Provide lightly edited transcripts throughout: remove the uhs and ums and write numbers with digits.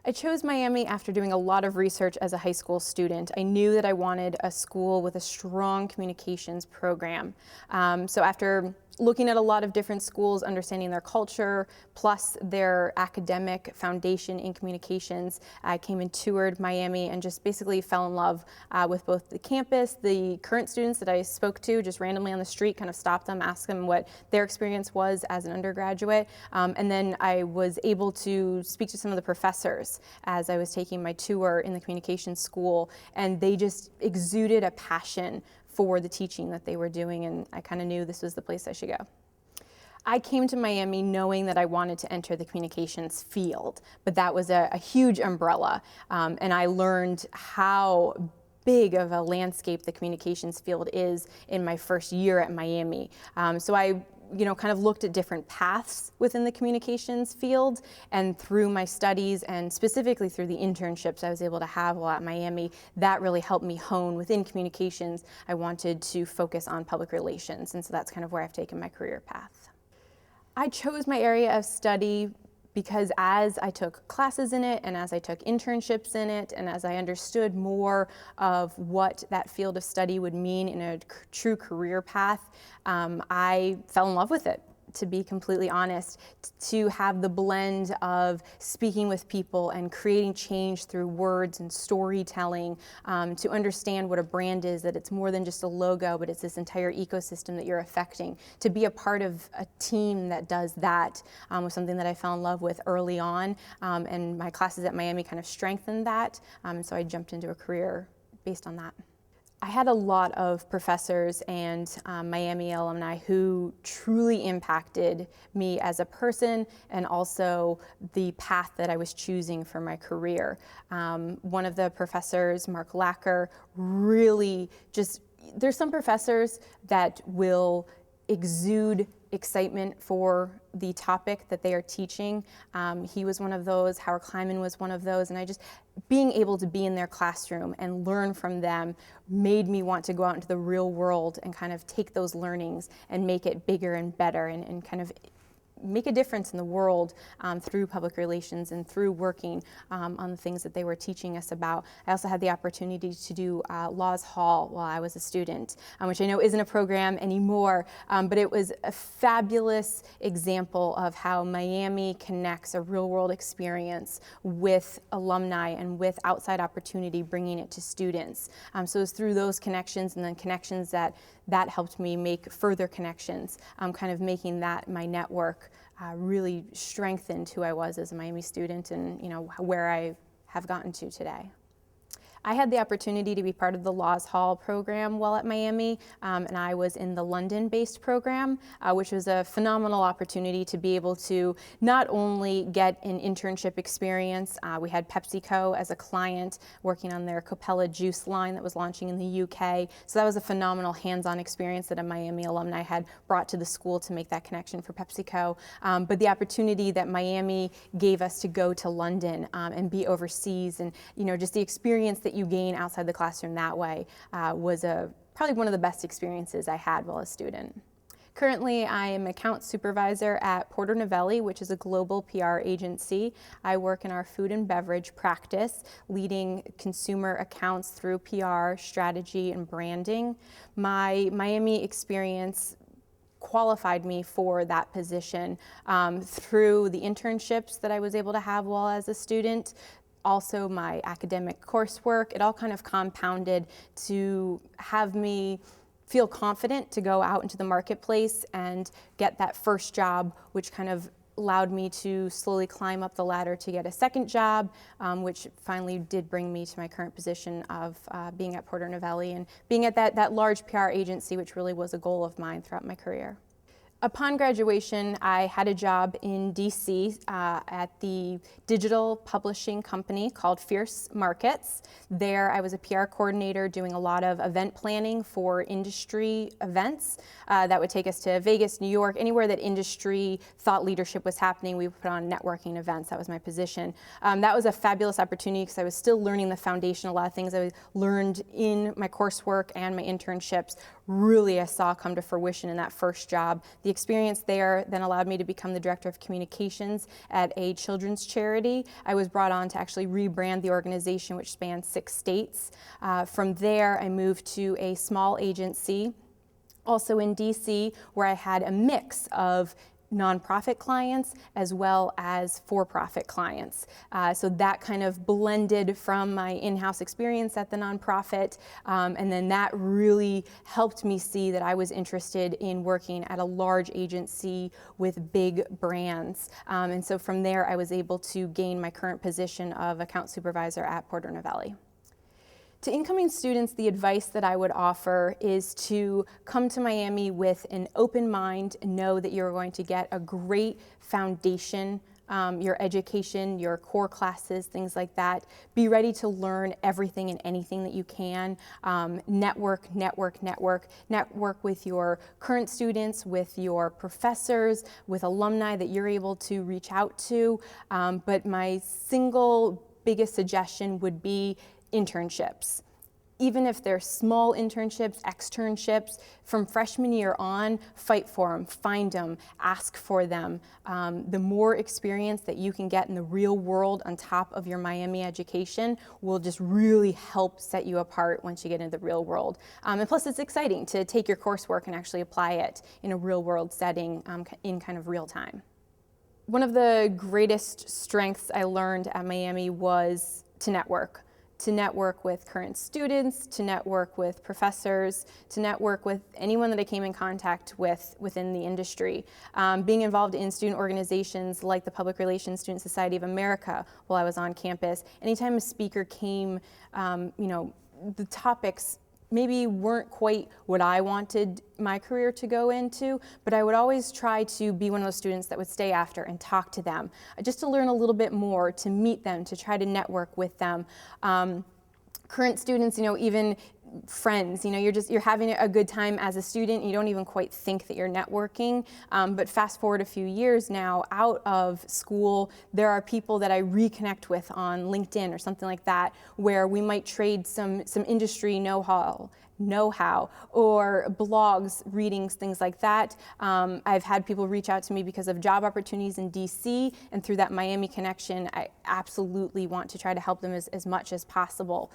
I chose Miami after doing a lot of research as a high school student. I knew that I wanted a school with a strong communications program. So after looking at a lot of different schools, understanding their culture, plus their academic foundation in communications, I came and toured Miami and just basically fell in love with both the campus, the current students that I spoke to just randomly on the street, kind of stopped them, asked them what their experience was as an undergraduate. And then I was able to speak to some of the professors as I was taking my tour in the communications school, and they just exuded a passion for the teaching that they were doing, and I kind of knew this was the place I should go. I came to Miami knowing that I wanted to enter the communications field, but that was a huge umbrella, and I learned how big of a landscape the communications field is in my first year at Miami. So I kind of looked at different paths within the communications field, and through my studies and specifically through the internships I was able to have while at Miami, that really helped me hone within communications. I wanted to focus on public relations, and so that's kind of where I've taken my career path. I chose my area of study because as I took classes in it and as I took internships in it and as I understood more of what that field of study would mean in a true career path, I fell in love with it, to be completely honest. To have the blend of speaking with people and creating change through words and storytelling, to understand what a brand is, that it's more than just a logo, but it's this entire ecosystem that you're affecting. To be a part of a team that does that was something that I fell in love with early on, and my classes at Miami kind of strengthened that, so I jumped into a career based on that. I had a lot of professors and Miami alumni who truly impacted me as a person and also the path that I was choosing for my career. One of the professors, Mark Lacker, really there's some professors that will exude excitement for the topic that they are teaching. He was one of those, Howard Kleiman was one of those, and being able to be in their classroom and learn from them made me want to go out into the real world and kind of take those learnings and make it bigger and better and kind of make a difference in the world through public relations and through working on the things that they were teaching us about. I also had the opportunity to do Laws Hall while I was a student, which I know isn't a program anymore, but it was a fabulous example of how Miami connects a real world experience with alumni and with outside opportunity, bringing it to students. So it was through those connections and then connections that helped me make further connections, kind of making that my network really strengthened who I was as a Miami student and where I have gotten to today. I had the opportunity to be part of the Laws Hall program while at Miami, and I was in the London-based program, which was a phenomenal opportunity to be able to not only get an internship experience. We had PepsiCo as a client working on their Copella juice line that was launching in the UK. So that was a phenomenal hands-on experience that a Miami alumni had brought to the school to make that connection for PepsiCo. But the opportunity that Miami gave us to go to London and be overseas, and just the experience that you gain outside the classroom that way was probably one of the best experiences I had while a student. Currently, I am Account Supervisor at Porter Novelli, which is a global PR agency. I work in our food and beverage practice, leading consumer accounts through PR, strategy, and branding. My Miami experience qualified me for that position through the internships that I was able to have while as a student. Also my academic coursework, it all kind of compounded to have me feel confident to go out into the marketplace and get that first job, which kind of allowed me to slowly climb up the ladder to get a second job, which finally did bring me to my current position of being at Porter Novelli and being at that large PR agency, which really was a goal of mine throughout my career. Upon graduation, I had a job in DC at the digital publishing company called Fierce Markets. There I was a PR coordinator doing a lot of event planning for industry events that would take us to Vegas, New York, anywhere that industry thought leadership was happening. We would put on networking events. That was my position. That was a fabulous opportunity because I was still learning the foundation. A lot of things I learned in my coursework and my internships really I saw come to fruition in that first job. The experience there then allowed me to become the Director of Communications at a children's charity. I was brought on to actually rebrand the organization, which spans 6 states. From there, I moved to a small agency, also in DC, where I had a mix of nonprofit clients as well as for-profit clients. So that kind of blended from my in-house experience at the nonprofit, and then that really helped me see that I was interested in working at a large agency with big brands. And so from there I was able to gain my current position of Account Supervisor at Porter Novelli. To incoming students, the advice that I would offer is to come to Miami with an open mind and know that you're going to get a great foundation, your education, your core classes, things like that. Be ready to learn everything and anything that you can. Network with your current students, with your professors, with alumni that you're able to reach out to. But my single biggest suggestion would be internships. Even if they're small internships, externships, from freshman year on, fight for them, find them, ask for them. The more experience that you can get in the real world on top of your Miami education will just really help set you apart once you get into the real world. And plus it's exciting to take your coursework and actually apply it in a real world setting in kind of real time. One of the greatest strengths I learned at Miami was to network with current students, to network with professors, to network with anyone that I came in contact with within the industry. Being involved in student organizations like the Public Relations Student Society of America while I was on campus, anytime a speaker came, the topics maybe weren't quite what I wanted my career to go into, but I would always try to be one of those students that would stay after and talk to them, just to learn a little bit more, to meet them, to try to network with them. Current students, even friends, you're having a good time as a student, you don't even quite think that you're networking, but fast forward a few years now, out of school, there are people that I reconnect with on LinkedIn or something like that, where we might trade some industry know-how or blogs, readings, things like that. I've had people reach out to me because of job opportunities in DC, and through that Miami connection, I absolutely want to try to help them as much as possible.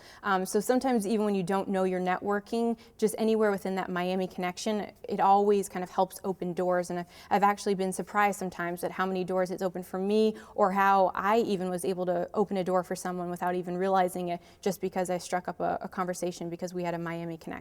So sometimes even when you don't know you're networking, just anywhere within that Miami connection, it always kind of helps open doors. And I've actually been surprised sometimes at how many doors it's opened for me, or how I even was able to open a door for someone without even realizing it, just because I struck up a conversation because we had a Miami connection.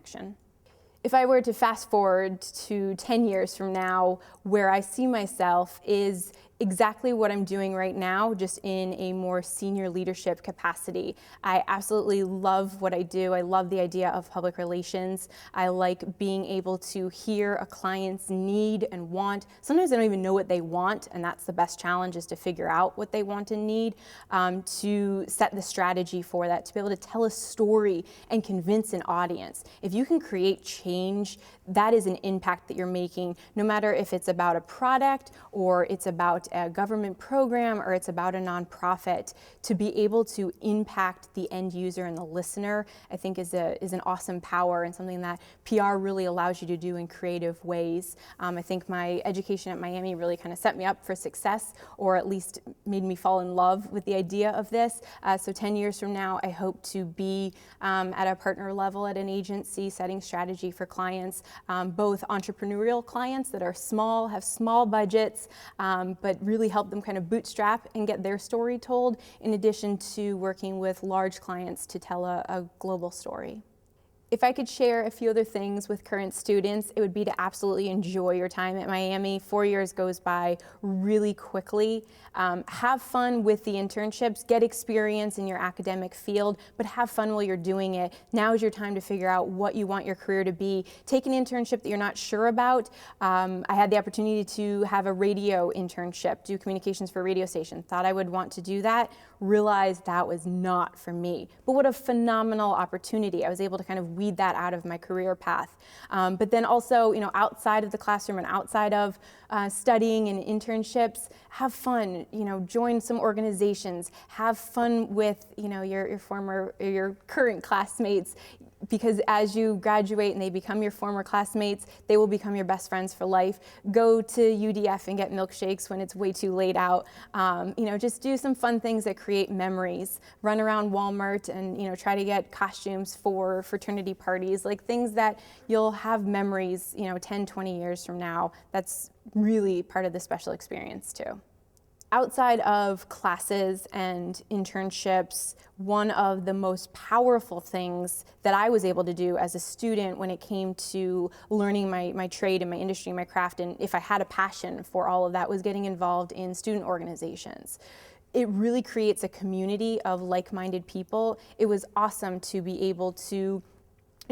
If I were to fast forward to 10 years from now, where I see myself is exactly what I'm doing right now, just in a more senior leadership capacity. I absolutely love what I do. I love the idea of public relations. I like being able to hear a client's need and want. Sometimes I don't even know what they want, and that's the best challenge, is to figure out what they want and need, to set the strategy for that, to be able to tell a story and convince an audience. If you can create change, that is an impact that you're making, no matter if it's about a product or it's about a government program or it's about a nonprofit. To be able to impact the end user and the listener, I think is an awesome power, and something that PR really allows you to do in creative ways. I think my education at Miami really kind of set me up for success, or at least made me fall in love with the idea of this. So 10 years from now, I hope to be at a partner level at an agency, setting strategy for clients, both entrepreneurial clients that are small, have small budgets, but really help them kind of bootstrap and get their story told, in addition to working with large clients to tell a global story. If I could share a few other things with current students, it would be to absolutely enjoy your time at Miami. 4 years goes by really quickly. Have fun with the internships, get experience in your academic field, but have fun while you're doing it. Now is your time to figure out what you want your career to be. Take an internship that you're not sure about. I had the opportunity to have a radio internship, do communications for a radio station. Thought I would want to do that, realized that was not for me. But what a phenomenal opportunity. I was able to kind of weed that out of my career path. But then also, outside of the classroom and outside of studying and internships, have fun, join some organizations, have fun with, your current classmates, because as you graduate and they become your former classmates, they will become your best friends for life. Go to UDF and get milkshakes when it's way too late out. Just do some fun things that create memories. Run around Walmart and try to get costumes for fraternity parties, like things that you'll have memories 10, 20 years from now. That's really part of the special experience too. Outside of classes and internships, one of the most powerful things that I was able to do as a student when it came to learning my trade and my industry and my craft, and if I had a passion for all of that, was getting involved in student organizations. It really creates a community of like-minded people. It was awesome to be able to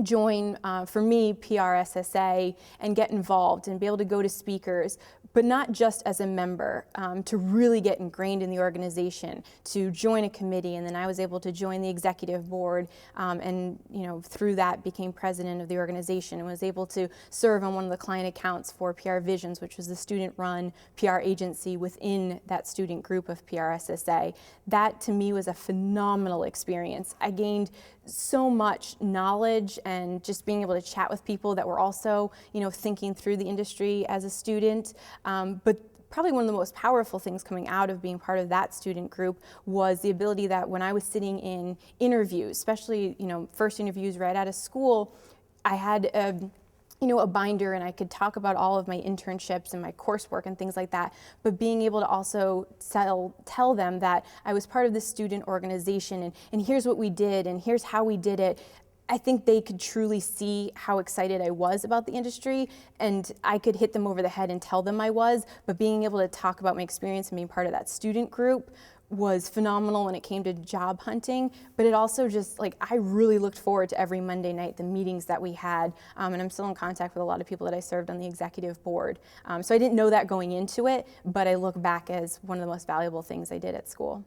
join, for me, PRSSA, and get involved and be able to go to speakers, but not just as a member, to really get ingrained in the organization, to join a committee, and then I was able to join the executive board, and through that became president of the organization and was able to serve on one of the client accounts for PR Visions, which was the student-run PR agency within that student group of PRSSA. That to me was a phenomenal experience. I gained so much knowledge and just being able to chat with people that were also thinking through the industry as a student. But probably one of the most powerful things coming out of being part of that student group was the ability that when I was sitting in interviews, especially first interviews right out of school, I had a binder and I could talk about all of my internships and my coursework and things like that, but being able to also tell them that I was part of this student organization and here's what we did and here's how we did it. I think they could truly see how excited I was about the industry, and I could hit them over the head and tell them I was, but being able to talk about my experience and being part of that student group was phenomenal when it came to job hunting, but it also just, I really looked forward to every Monday night, the meetings that we had, and I'm still in contact with a lot of people that I served on the executive board. So I didn't know that going into it, but I look back as one of the most valuable things I did at school.